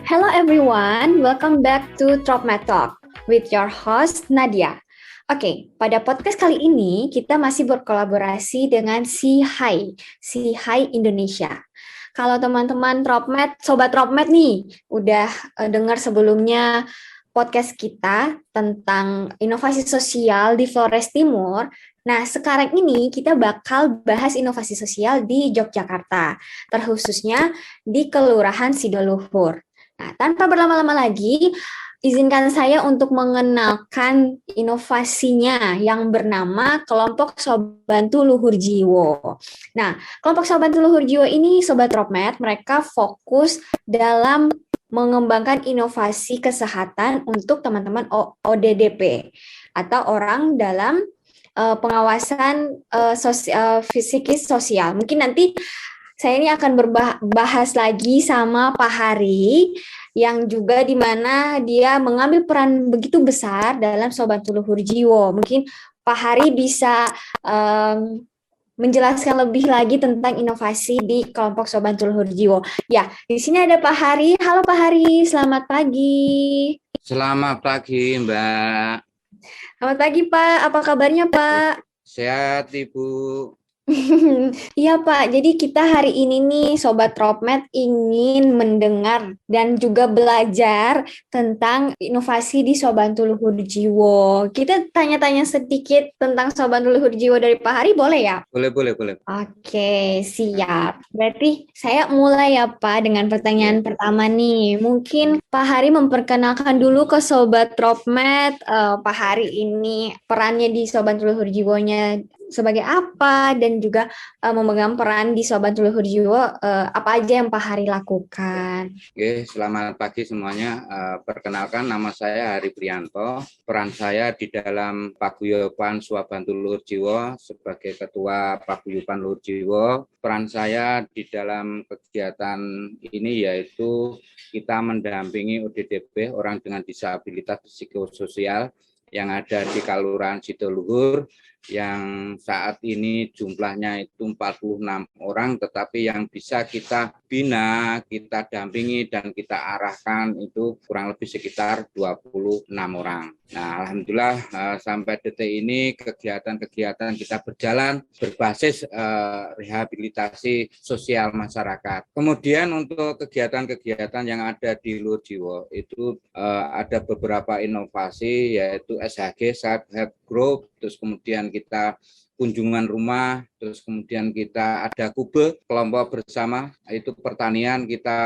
Hello everyone, welcome back to Tropmed Talk with your host Nadia. Oke, pada podcast kali ini kita masih berkolaborasi dengan Si Hai Indonesia. Kalau teman-teman Tropmed, sobat Tropmed nih, udah dengar sebelumnya podcast kita tentang inovasi sosial di Flores Timur. Nah, sekarang ini kita bakal bahas inovasi sosial di Yogyakarta, terkhususnya di Kelurahan Sidoluhur. Nah, tanpa berlama-lama lagi, izinkan saya untuk mengenalkan inovasinya yang bernama Kelompok Sobantu Luhur Jiwo. Nah, Kelompok Sobantu Luhur Jiwo ini, Sobat Tropmed, mereka fokus dalam mengembangkan inovasi kesehatan untuk teman-teman ODDP atau orang dalam pengawasan psikis sosial. Mungkin nanti saya ini akan berbahas lagi sama Pak Hari, yang juga di mana dia mengambil peran begitu besar dalam Sobantu Luhur Jiwo. Mungkin Pak Hari bisa menjelaskan lebih lagi tentang inovasi di kelompok Sobantu Luhur Jiwo. Ya, di sini ada Pak Hari. Halo Pak Hari, selamat pagi. Selamat pagi, Mbak. Selamat pagi, Pak. Apa kabarnya, Pak? Sehat, Ibu. Iya Pak, jadi kita hari ini nih Sobat Tropmed ingin mendengar dan juga belajar tentang inovasi di Sobantu Luhur Jiwo. Kita tanya-tanya sedikit tentang Sobantu Luhur Jiwo dari Pak Hari, boleh ya? Boleh. Oke, siap. Berarti saya mulai ya Pak dengan pertanyaan pertama nih. Mungkin Pak Hari memperkenalkan dulu ke Sobat Tropmed, Pak Hari ini perannya di Sobantu Luhur Jiwonya sebagai apa, dan juga memegang peran di Sobantu Luhur Jiwo, apa aja yang Pak Hari lakukan. Oke, selamat pagi semuanya. Perkenalkan, nama saya Hari Prianto. Peran saya di dalam Paguyuban Sobantu Luhur Jiwo sebagai Ketua Paguyuban Luhur Jiwo. Peran saya di dalam kegiatan ini yaitu kita mendampingi ODDP, orang dengan disabilitas psikososial, yang ada di Kelurahan Sidoluhur, yang saat ini jumlahnya itu 46 orang, tetapi yang bisa kita bina, kita dampingi, dan kita arahkan itu kurang lebih sekitar 26 orang. Nah, alhamdulillah sampai detik ini kegiatan-kegiatan kita berjalan berbasis rehabilitasi sosial masyarakat. Kemudian untuk kegiatan-kegiatan yang ada di Luhur Jiwo itu ada beberapa inovasi, yaitu SHG, Self Help Group, terus kemudian kita kunjungan rumah, terus kemudian kita ada kube kelompok bersama, itu pertanian kita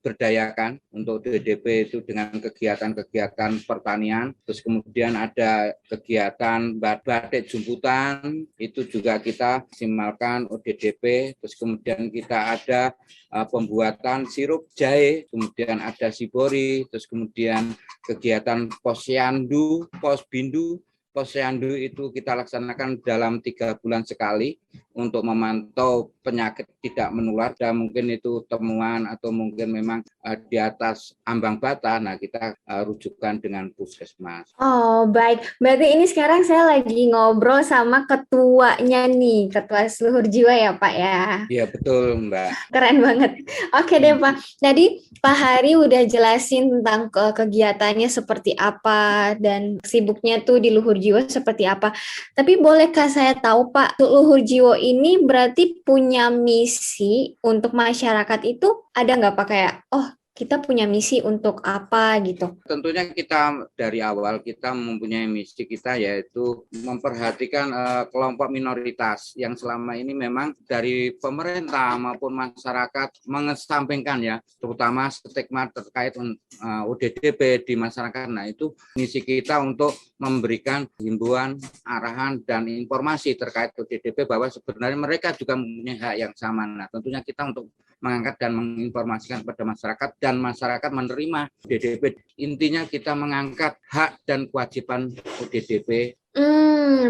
berdayakan untuk DDP itu dengan kegiatan-kegiatan pertanian, terus kemudian ada kegiatan batik jumputan, itu juga kita maksimalkan ODDP, terus kemudian kita ada pembuatan sirup jahe, kemudian ada sibori, terus kemudian kegiatan posyandu, posbindu. Posyandu itu kita laksanakan dalam 3 bulan sekali untuk memantau penyakit tidak menular, dan mungkin itu temuan atau mungkin memang di atas ambang batas, nah kita rujukan dengan puskesmas. Oh baik, berarti ini sekarang saya lagi ngobrol sama ketuanya nih, Ketua Luhur Jiwo ya Pak ya? Iya betul Mbak. Keren banget. Oke deh Pak, tadi Pak Hari udah jelasin tentang kegiatannya seperti apa dan sibuknya tuh di Luhur Jiwo seperti apa. Tapi bolehkah saya tahu Pak, Luhur Jiwo ini berarti punya misi untuk masyarakat itu, ada nggak Pak, kayak kita punya misi untuk apa gitu? Tentunya kita dari awal kita mempunyai misi kita, yaitu memperhatikan kelompok minoritas yang selama ini memang dari pemerintah maupun masyarakat mengesampingkan ya, terutama stigma terkait ODDP di masyarakat. Nah itu misi kita untuk memberikan himbauan, arahan, dan informasi terkait ODDP bahwa sebenarnya mereka juga mempunyai hak yang sama. Nah tentunya kita untuk mengangkat dan menginformasikan kepada masyarakat, dan masyarakat menerima ODDP. Intinya kita mengangkat hak dan kewajiban ODDP.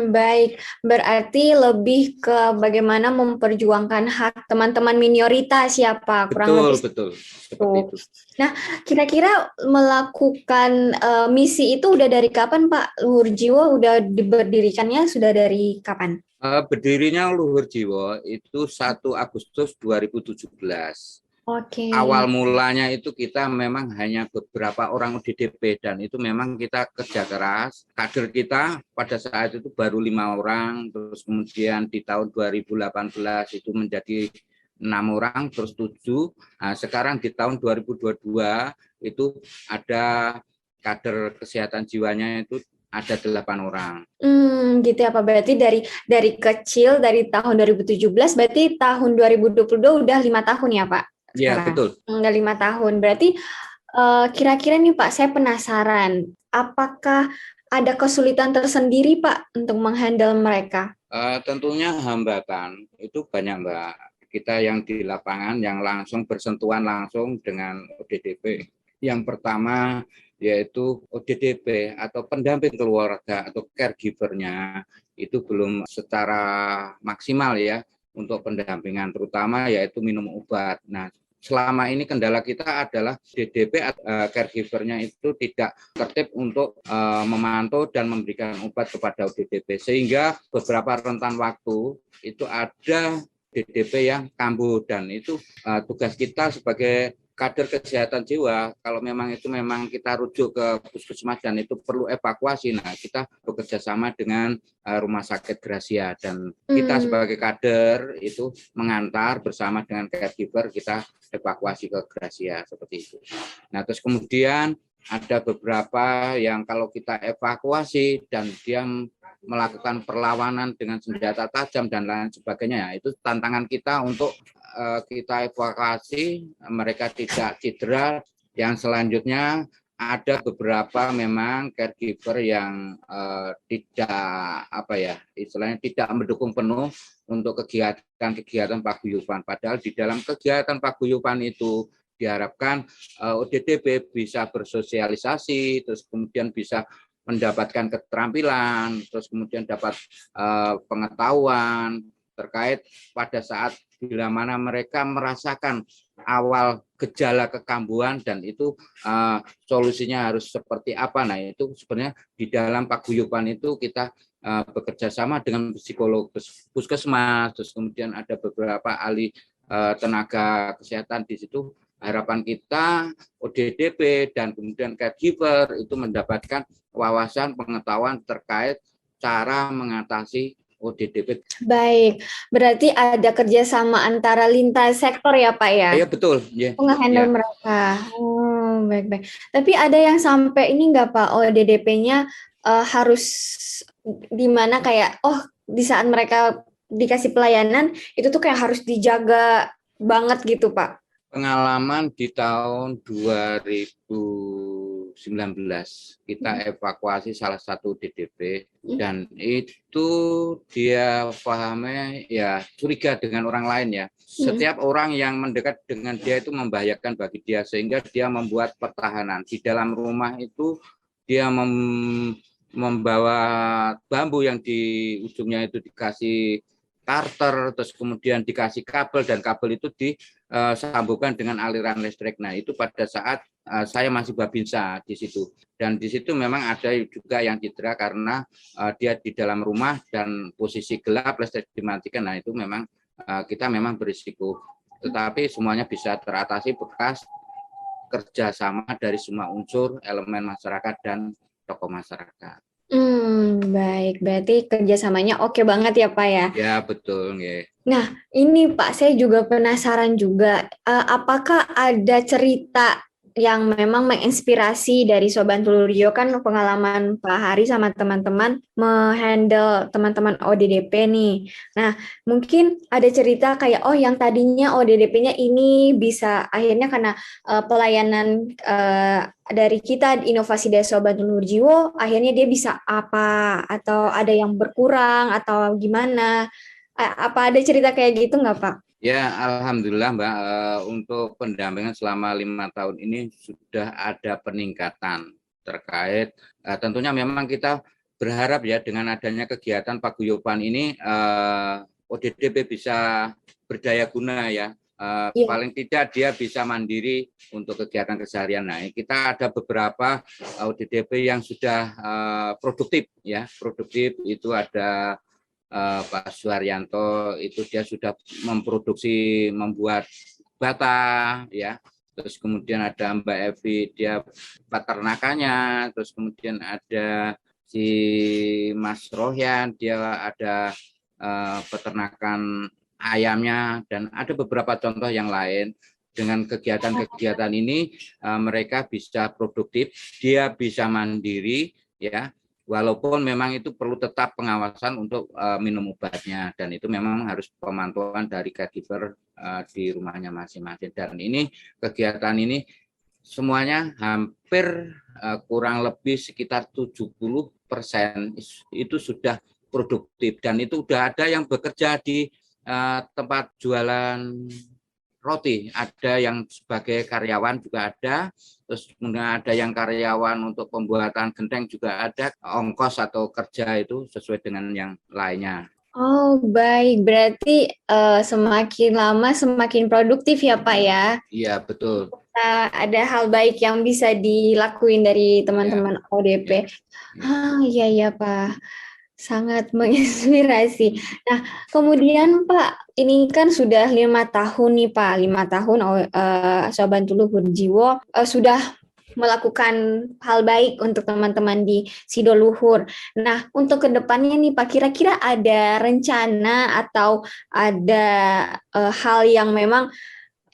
Baik, berarti lebih ke bagaimana memperjuangkan hak teman-teman minoritas ya Pak, kurang lebih. Betul, seperti itu. Nah, kira-kira melakukan misi itu udah dari kapan Pak? Luhur Jiwo udah berdirikannya sudah dari kapan? Berdirinya Luhur Jiwo itu 1 Agustus 2017. Oke. Awal mulanya itu kita memang hanya beberapa orang ODDP dan itu memang kita kerja keras. Kader kita pada saat itu baru 5 orang, terus kemudian di tahun 2018 itu menjadi 6 orang, terus 7. Nah, sekarang di tahun 2022 itu ada kader kesehatan jiwanya itu ada 8 orang. Gitu ya Pak. Berarti dari kecil dari tahun 2017, berarti tahun 2022 udah 5 tahun ya Pak Iya, sekarang. betul. Udah 5 tahun. Berarti kira-kira nih Pak, saya penasaran, apakah ada kesulitan tersendiri Pak untuk menghandle mereka? Tentunya hambatan itu banyak Mbak. Kita yang di lapangan yang langsung bersentuhan langsung dengan ODDP. Yang pertama yaitu ODDP atau pendamping keluarga atau caregiver-nya itu belum secara maksimal ya untuk pendampingan, terutama yaitu minum obat. Nah, selama ini kendala kita adalah DDP caregiver-nya itu tidak tertib untuk memantau dan memberikan obat kepada DDP, sehingga beberapa rentan waktu itu ada DDP yang kambuh, dan itu tugas kita sebagai kader kesehatan jiwa, kalau memang kita rujuk ke puskesmas dan itu perlu evakuasi, nah kita bekerja sama dengan Rumah Sakit Gracia, dan kita sebagai kader itu mengantar bersama dengan caregiver, kita evakuasi ke Gracia seperti itu. Nah, terus kemudian ada beberapa yang kalau kita evakuasi dan dia melakukan perlawanan dengan senjata tajam dan lain sebagainya, ya, itu tantangan kita untuk kita evakuasi, mereka tidak cedera. Yang selanjutnya ada beberapa memang caregiver yang istilahnya tidak mendukung penuh untuk kegiatan paguyuban. Padahal di dalam kegiatan paguyuban itu diharapkan ODDP bisa bersosialisasi, terus kemudian bisa mendapatkan keterampilan, terus kemudian dapat pengetahuan terkait pada saat bila mana mereka merasakan awal gejala kekambuhan dan itu solusinya harus seperti apa. Nah, itu sebenarnya di dalam paguyuban itu kita bekerja sama dengan psikolog puskesmas, terus kemudian ada beberapa ahli tenaga kesehatan di situ. Harapan kita ODDP dan kemudian caregiver itu mendapatkan wawasan pengetahuan terkait cara mengatasi ODDP. Baik, berarti ada kerjasama antara lintas sektor ya Pak ya? Iya betul. Yeah. Nge-handle mereka. Baik-baik. Tapi ada yang sampai ini nggak Pak, ODDP-nya harus di mana kayak, di saat mereka dikasih pelayanan, itu tuh kayak harus dijaga banget gitu Pak? Pengalaman di tahun 2019 kita evakuasi salah satu DDP dan itu dia pahamnya ya curiga dengan orang lain ya. Setiap orang yang mendekat dengan dia itu membahayakan bagi dia, sehingga dia membuat pertahanan. Di dalam rumah itu dia membawa bambu yang di ujungnya itu dikasih karter, terus kemudian dikasih kabel, dan kabel itu disambungkan dengan aliran listrik. Nah, itu pada saat saya masih babinsa di situ. Dan di situ memang ada juga yang cedera karena dia di dalam rumah dan posisi gelap, listrik dimatikan. Nah, itu memang kita memang berisiko. Tetapi semuanya bisa teratasi bekas kerjasama dari semua unsur, elemen masyarakat dan tokoh masyarakat. Baik, berarti kerjasamanya oke banget ya Pak ya? Ya, betul. Yeah. Nah, ini Pak, saya juga penasaran juga, apakah ada cerita yang memang menginspirasi dari Sobat Lurio, kan pengalaman Pak Hari sama teman-teman menghandle teman-teman ODDP nih. Nah, mungkin ada cerita kayak, yang tadinya ODDP-nya ini bisa akhirnya karena pelayanan dari kita, inovasi dari Sobat Nurjiwo, akhirnya dia bisa apa, atau ada yang berkurang, atau gimana? Apa ada cerita kayak gitu nggak Pak? Ya, alhamdulillah Mbak, untuk pendampingan selama 5 tahun ini sudah ada peningkatan terkait. Tentunya memang kita berharap ya dengan adanya kegiatan paguyuban ini ODDP bisa berdaya guna ya. Paling tidak dia bisa mandiri untuk kegiatan keseharian. Nah, kita ada beberapa ODDP yang sudah produktif ya. Produktif itu ada Pak Suharyanto, itu dia sudah membuat bata ya. Terus kemudian ada Mbak Evi, dia peternakannya. Terus kemudian ada si Mas Rohyan, dia ada peternakan ayamnya, dan ada beberapa contoh yang lain. Dengan kegiatan-kegiatan ini mereka bisa produktif, dia bisa mandiri ya. Walaupun memang itu perlu tetap pengawasan untuk minum obatnya, dan itu memang harus pemantauan dari caregiver di rumahnya masing-masing. Dan ini kegiatan ini semuanya hampir kurang lebih sekitar 70% itu sudah produktif, dan itu sudah ada yang bekerja di tempat jualan roti, ada yang sebagai karyawan juga ada, terus kemudian ada yang karyawan untuk pembuatan genteng juga ada, ongkos atau kerja itu sesuai dengan yang lainnya. Oh, baik. Berarti semakin lama semakin produktif ya, Pak ya? Iya, betul. Ada hal baik yang bisa dilakuin dari teman-teman ODP. Iya, iya, Pak. Sangat menginspirasi. Nah, kemudian Pak, ini kan sudah 5 tahun nih Pak, 5 tahun Sobat Luhur Jiwo sudah melakukan hal baik untuk teman-teman di Sido Luhur. Nah, untuk kedepannya nih Pak, kira-kira ada rencana atau ada hal yang memang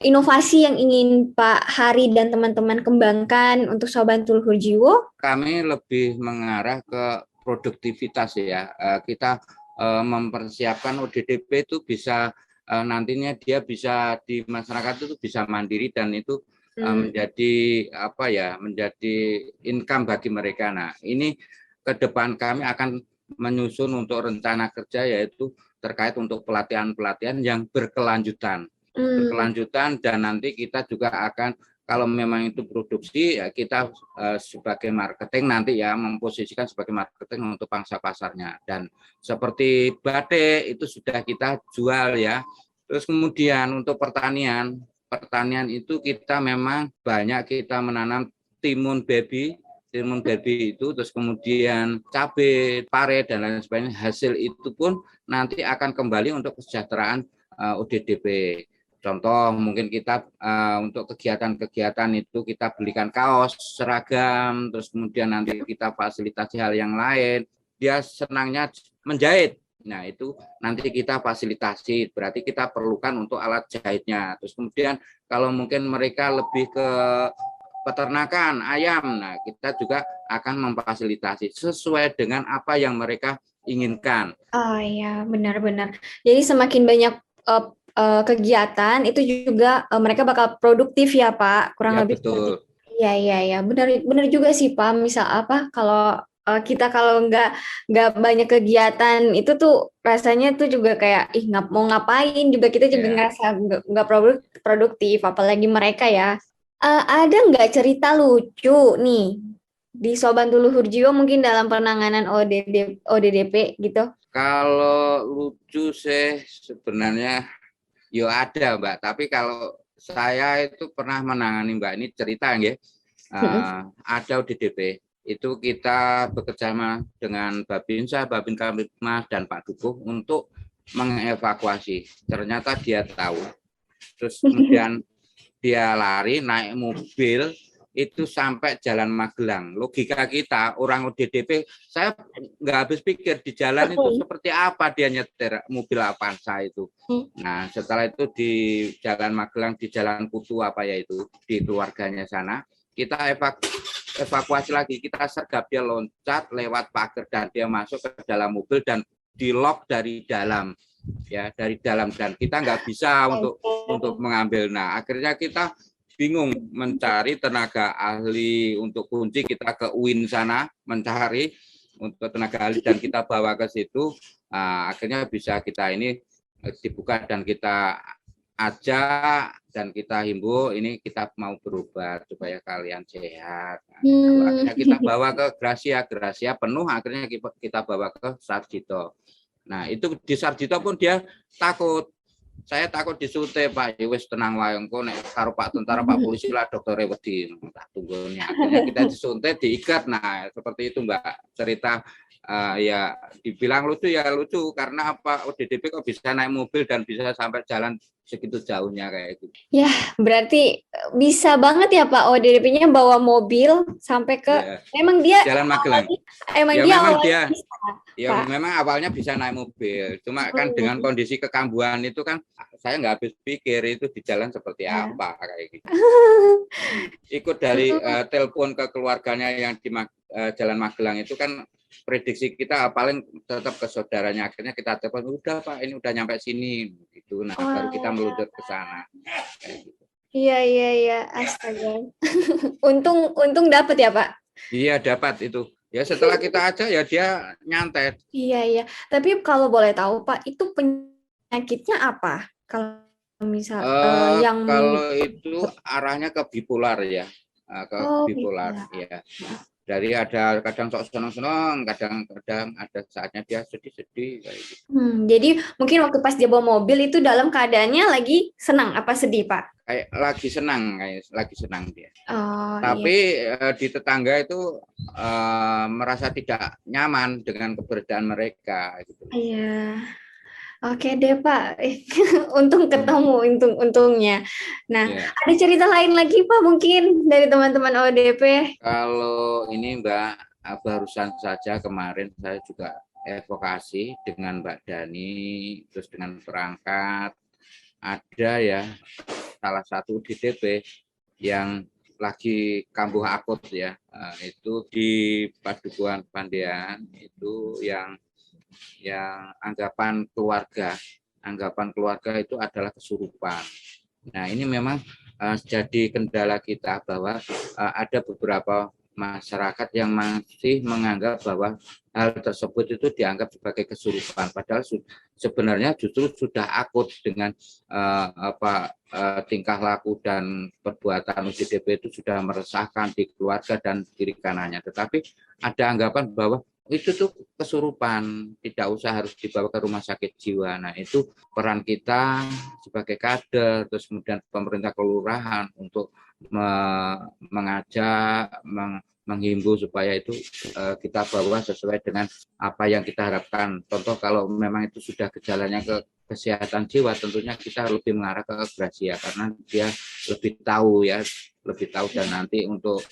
inovasi yang ingin Pak Hari dan teman-teman kembangkan untuk Sobat Luhur Jiwo? Kami lebih mengarah ke produktivitas ya. Kita mempersiapkan ODDP itu bisa nantinya dia bisa di masyarakat itu bisa mandiri, dan itu menjadi apa ya, menjadi income bagi mereka. Nah, ini ke depan kami akan menyusun untuk rencana kerja, yaitu terkait untuk pelatihan-pelatihan yang berkelanjutan. Dan nanti kita juga akan, kalau memang itu produksi ya, kita sebagai marketing nanti ya memposisikan sebagai marketing untuk pangsa pasarnya. Dan seperti batik itu sudah kita jual ya. Terus kemudian untuk pertanian itu kita memang banyak kita menanam timun baby itu, terus kemudian cabai, pare, dan lain sebagainya. Hasil itu pun nanti akan kembali untuk kesejahteraan ODDP. Contoh mungkin kita untuk kegiatan-kegiatan itu kita belikan kaos, seragam, terus kemudian nanti kita fasilitasi hal yang lain. Dia senangnya menjahit. Nah, itu nanti kita fasilitasi, berarti kita perlukan untuk alat jahitnya. Terus kemudian kalau mungkin mereka lebih ke peternakan ayam, nah kita juga akan memfasilitasi sesuai dengan apa yang mereka inginkan. Oh ya, benar-benar. Jadi semakin banyak kegiatan itu juga mereka bakal produktif ya Pak, kurang Ya, lebih seperti. betul. Iya iya ya, benar juga sih Pak. Misal apa kalau kita kalau nggak banyak kegiatan itu tuh rasanya tuh juga kayak nggak mau ngapain juga, kita juga Ya. ngerasa nggak produktif, apalagi mereka ya. Ada nggak cerita lucu nih di Sobat Luhur Jiwa mungkin dalam penanganan ODDP gitu? Kalau lucu sih sebenarnya yo ada Mbak, tapi kalau saya itu pernah menangani Mbak, ini cerita ya. Ada ODDP itu kita bekerjasama dengan Babinsa, Babin Kamtibmas, dan Pak Dukuh untuk mengevakuasi. Ternyata dia tahu, terus kemudian dia lari naik mobil itu sampai Jalan Magelang. Logika kita orang ODDP, saya nggak habis pikir di jalan itu seperti apa dia nyetir mobil Avanza itu. Nah, setelah itu di Jalan Magelang, di Jalan Kutu apa ya itu, di keluarganya sana, kita evakuasi lagi, kita sergap, dia loncat lewat pagar dan dia masuk ke dalam mobil dan di lock dari dalam ya, dari dalam, dan kita nggak bisa untuk mengambil. Nah, akhirnya kita bingung mencari tenaga ahli untuk kunci, kita ke UIN sana mencari untuk tenaga ahli dan kita bawa ke situ. Akhirnya bisa kita ini dibuka dan kita ajak dan kita himbau, ini kita mau berobat supaya kalian sehat. Akhirnya kita bawa ke Gracia penuh, akhirnya kita bawa ke Sarjito. Nah, itu di Sarjito pun dia takut. Saya takut disuntik, Pak. Ya wis tenang wae, engko nek karo Pak tentara, Pak polisi lah dokter wedi. Tak tunggone. Akhirnya kita disuntik, diikat. Nah, seperti itu Mbak cerita Ya dibilang lucu ya lucu, karena apa, ODDP kok bisa naik mobil dan bisa sampai jalan segitu jauhnya kayak gitu. Ya, berarti bisa banget ya Pak ODDP-nya bawa mobil sampai ke Ya, emang dia Jalan Magelang. awalnya emang Ya dia memang awalnya dia, bisa, ya Pak. memang awalnya bisa naik mobil, cuma kan dengan Hmm, kondisi kekambuhan itu kan saya nggak habis pikir itu di jalan seperti ya. apa kayak gitu. Ikut dari telepon ke keluarganya yang di Jalan Magelang itu kan, prediksi kita paling tetap ke saudaranya, akhirnya kita telepon, udah Pak ini udah nyampe sini gitu. Nah baru kita Wah, meluncur ke sana kayak gitu. iya, astaga. Untung dapat ya Pak. Iya dapat itu. Ya setelah kita ajak ya dia nyantet. Iya. Tapi kalau boleh tahu Pak, itu penyakitnya apa? Kalau misal yang Kalau itu arahnya ke bipolar ya, ke oh bipolar gitu. ya. Dari ada kadang sok senang-senang, kadang-kadang ada saatnya dia sedih-sedih kayak gitu. Jadi mungkin waktu pas dia bawa mobil itu dalam keadaannya lagi senang apa sedih Pak? Kayak lagi senang dia. Oh iya. Tapi di tetangga itu merasa tidak nyaman dengan keberadaan mereka gitu. Iya. Oke deh Pak. Untung ketemu, untungnya. Nah, Ya. ada cerita lain lagi Pak mungkin dari teman-teman ODP? Kalau ini Mbak, barusan saja kemarin saya juga advokasi dengan Mbak Dani, terus dengan perangkat, ada ya salah satu DDP yang lagi kambuh akut ya, itu di Padukuhan Pandean itu yang anggapan keluarga itu adalah kesurupan. Nah ini memang jadi kendala kita bahwa ada beberapa masyarakat yang masih menganggap bahwa hal tersebut itu dianggap sebagai kesurupan, padahal sebenarnya justru sudah akut dengan tingkah laku dan perbuatan ODDP itu sudah meresahkan di keluarga dan kiri kanannya. Tetapi ada anggapan bahwa itu tuh kesurupan, tidak usah harus dibawa ke rumah sakit jiwa. Nah itu peran kita sebagai kader, terus kemudian pemerintah kelurahan untuk mengajak, menghimbau supaya itu kita bawa sesuai dengan apa yang kita harapkan. Contoh kalau memang itu sudah gejalanya ke kesehatan jiwa, tentunya kita lebih mengarah ke Gracia karena dia lebih tahu ya, lebih tahu, dan nanti untuk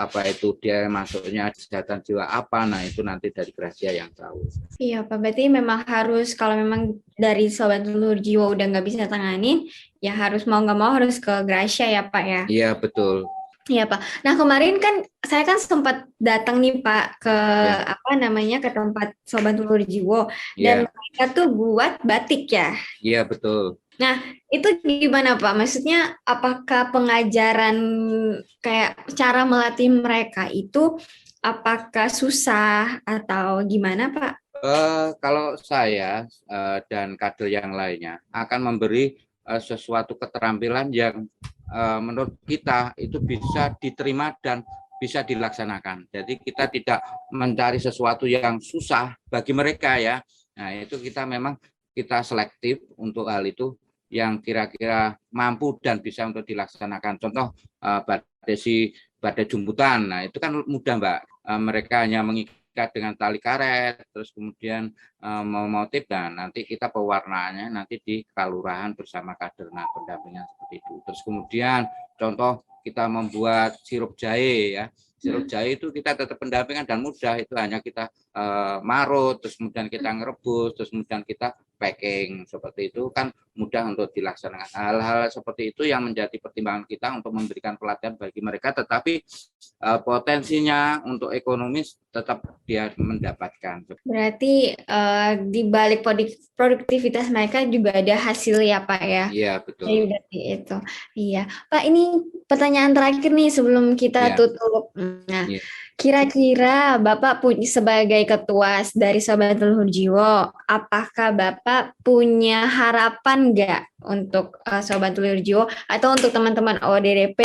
apa itu dia masuknya kesehatan jiwa apa, nah itu nanti dari Gracia yang tahu. Iya Pak, berarti memang harus kalau memang dari Sobat Telur Jiwa udah nggak bisa tanganin, ya harus mau nggak mau harus ke Gracia ya Pak ya. Iya betul. Iya Pak. Nah kemarin kan saya kan sempat datang nih Pak ke Ya, apa namanya ke tempat Sobat Telur Jiwa dan iya, mereka tuh buat batik ya. iya betul. Nah, itu gimana Pak? Maksudnya apakah pengajaran kayak cara melatih mereka itu apakah susah atau gimana Pak? Kalau saya dan kader yang lainnya akan memberi sesuatu keterampilan yang menurut kita itu bisa diterima dan bisa dilaksanakan. Jadi kita tidak mencari sesuatu yang susah bagi mereka ya. Nah itu kita memang kita selektif untuk hal itu yang kira-kira mampu dan bisa untuk dilaksanakan. Contoh badai jumputan. Nah itu kan mudah Mbak. Mereka hanya mengikat dengan tali karet, terus kemudian mau motif, dan nanti kita pewarnaannya nanti di kelurahan bersama kader, nah pendampingan seperti itu. Terus kemudian contoh kita membuat sirup jahe ya, sirup jahe itu kita tetap pendampingan dan mudah, itu hanya kita marut, terus kemudian kita ngerebus, terus kemudian kita packing, seperti itu kan mudah untuk dilaksanakan. Hal-hal seperti itu yang menjadi pertimbangan kita untuk memberikan pelatihan bagi mereka, tetapi potensinya untuk ekonomis tetap dia mendapatkan. Berarti di balik produktivitas mereka juga ada hasil ya Pak ya. Iya Ya betul. udah itu. Iya. Pak, ini pertanyaan terakhir nih sebelum kita Iya, tutup. Nah, iya. kira-kira Bapak punya sebagai ketua dari Sobat Leluhur Jiwo, apakah Bapak punya harapan nggak untuk Sobat Leluhur Jiwo atau untuk teman-teman ODDP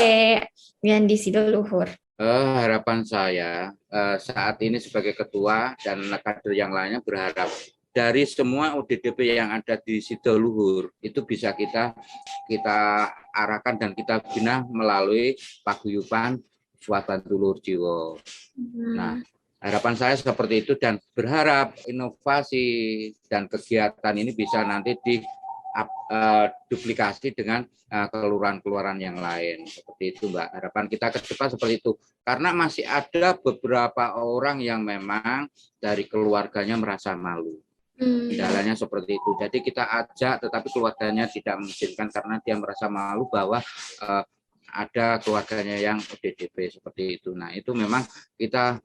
yang di Sidoluhur? Harapan saya saat ini sebagai ketua dan kader yang lainnya berharap dari semua ODDP yang ada di Sidoluhur itu bisa kita arahkan dan kita bina melalui paguyuban Swabantu Lur Jiwo. Nah, Harapan saya seperti itu dan berharap inovasi dan kegiatan ini bisa nanti duplikasi dengan kelurahan-kelurahan yang lain. Seperti itu, Mbak. Harapan kita ke depan seperti itu. Karena masih ada beberapa orang yang memang dari keluarganya merasa malu. Kendalanya seperti itu. Jadi kita ajak, tetapi keluarganya tidak mengizinkan karena dia merasa malu bahwa ada keluarganya yang ODDP seperti itu. Nah, itu memang kita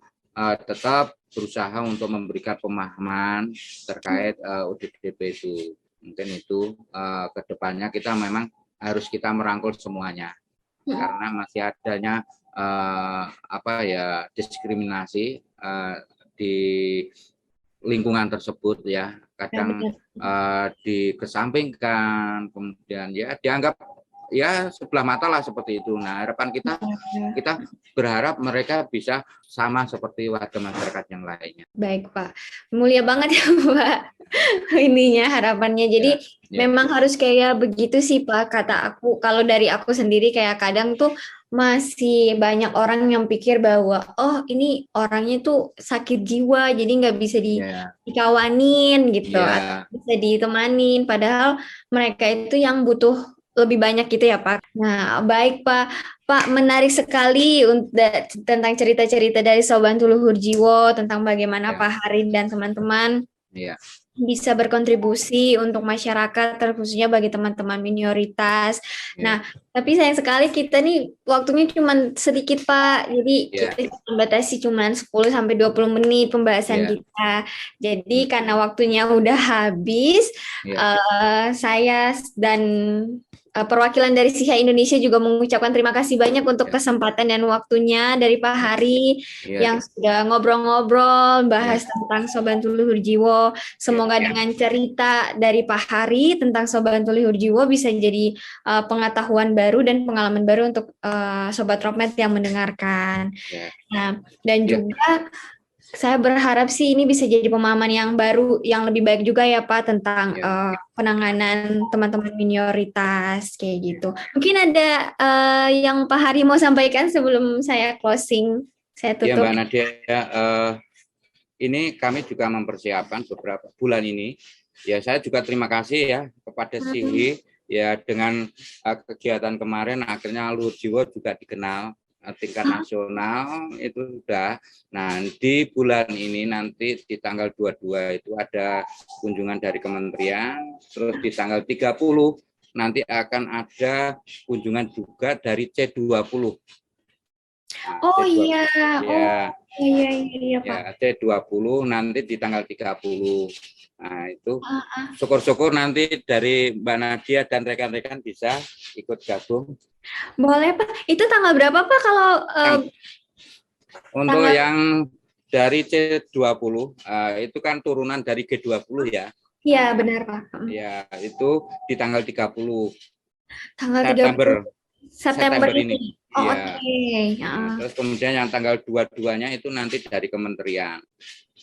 tetap berusaha untuk memberikan pemahaman terkait ODDP itu. Mungkin itu ke depannya kita memang harus kita merangkul semuanya karena masih adanya diskriminasi di lingkungan tersebut ya. Kadang dikesampingkan, kemudian ya dianggap ya sebelah mata lah seperti itu. Nah, harapan kita berharap mereka bisa sama seperti warga masyarakat yang lainnya. Baik, Pak. Mulia banget ya, Pak. Ininya harapannya. Jadi memang harus kayak begitu sih, Pak. Kata aku, kalau dari aku sendiri kayak kadang tuh masih banyak orang yang pikir bahwa oh ini orangnya tuh sakit jiwa, jadi nggak bisa dikawanin gitu, atau bisa ditemanin. Padahal mereka itu yang butuh lebih banyak gitu ya, Pak. Nah, baik Pak. Pak, menarik sekali tentang cerita-cerita dari Sobantu Luhur Jiwo, tentang bagaimana Pak Hari dan teman-teman bisa berkontribusi untuk masyarakat, terkhususnya bagi teman-teman minoritas. Nah, tapi sayang sekali kita nih waktunya cuma sedikit, Pak. Jadi kita membatasi cuma 10-20 menit pembahasan kita. Jadi karena waktunya udah habis, saya dan perwakilan dari SIHAI Indonesia juga mengucapkan terima kasih banyak untuk kesempatan dan waktunya dari Pak Hari yang sudah ngobrol-ngobrol bahas tentang Sobantu Luhur Jiwo. Semoga dengan cerita dari Pak Hari tentang Sobantu Luhur Jiwo bisa jadi pengetahuan baru dan pengalaman baru untuk Sobat Tropmed yang mendengarkan. Nah, dan juga saya berharap sih ini bisa jadi pemahaman yang baru, yang lebih baik juga ya Pak tentang penanganan teman-teman minoritas kayak gitu. Mungkin ada yang Pak Hari mau sampaikan sebelum saya closing, saya tutup. Ya Mbak Nadia, ini kami juga mempersiapkan beberapa bulan ini. Ya saya juga terima kasih ya kepada SIHI ya dengan kegiatan kemarin akhirnya Luhur Jiwo juga dikenal tingkat nasional itu sudah. Nah, di bulan ini nanti di tanggal 22 itu ada kunjungan dari kementerian, terus di tanggal 30 nanti akan ada kunjungan juga dari C20. Nah, oh C20. iya. Iya Pak. C20 nanti di tanggal 30. Nah, itu syukur-syukur nanti dari Mbak Nadia dan rekan-rekan bisa ikut gabung. Boleh Pak. Itu tanggal berapa Pak kalau untuk yang dari C20 itu kan turunan dari G20 ya. Iya, benar Pak. Ya, itu di tanggal 30. Tanggal September ini. Oh, ya. Nah, terus kemudian yang tanggal 22-nya itu nanti dari kementerian.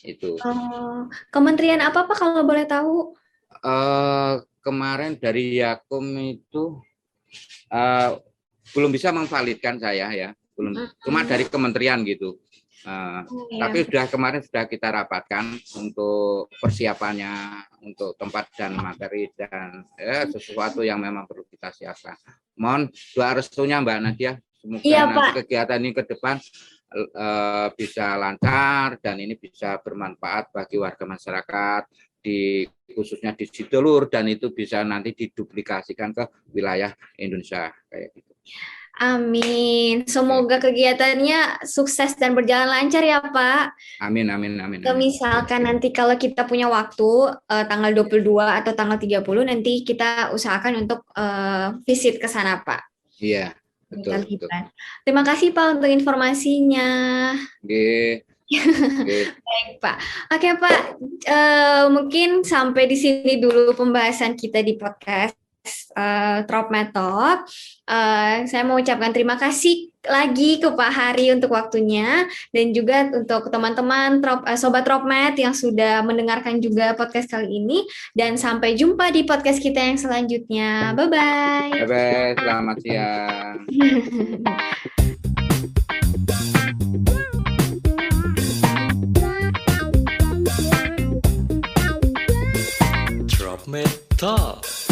Itu. Kementerian apa Pak kalau boleh tahu? Kemarin dari Yakum itu belum bisa memvalidkan saya ya, belum, cuma dari kementerian gitu. Tapi kemarin sudah kita rapatkan untuk persiapannya, untuk tempat dan materi dan sesuatu yang memang perlu kita siapkan. Mohon doa restunya Mbak Nadia, semoga nanti kegiatan ini ke depan bisa lancar dan ini bisa bermanfaat bagi warga masyarakat khususnya di Sidolur dan itu bisa nanti diduplikasikan ke wilayah Indonesia kayak gitu. Amin. Semoga kegiatannya sukses dan berjalan lancar ya Pak. Amin. Misalkan nanti kalau kita punya waktu tanggal 22 atau tanggal 30 nanti kita usahakan untuk visit ke sana Pak. Iya, betul. Terima kasih Pak untuk informasinya. Baik Pak. Oke Pak, mungkin sampai di sini dulu pembahasan kita di podcast Tropmed Talk. Saya mau ucapkan terima kasih lagi ke Pak Hari untuk waktunya dan juga untuk teman-teman Sobat Tropmed yang sudah mendengarkan juga podcast kali ini dan sampai jumpa di podcast kita yang selanjutnya. Bye-bye. Bye-bye, selamat siang. Metal.